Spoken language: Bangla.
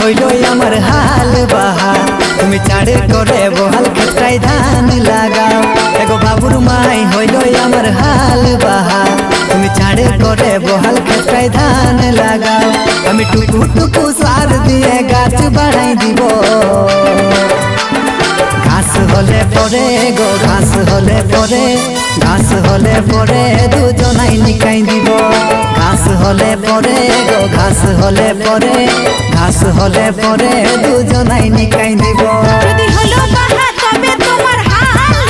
হইল আমার হাল বাহা তুমি চাড়ে করে বহাল ক্ষেত্রায় ধান লাগাও এগো বাবুর মাই হইল আমার হাল বাহা তুমি চাড়ে করে বহাল ক্ষেত্রায় ধান লাগাও আমি টুকু টুকু সার দিয়ে গাছ বাড়াই দিব ঘাস হলে পরে গো ঘাস হলে পরে ঘাস হলে পরে দুজনাই নিকাই দিব ঘাস হলে পরে গো ঘাস হলে পরে ঘাস হলে পরে দুজনাই নিকাই দিব যদি হলো বাহা তবে তোমার হাল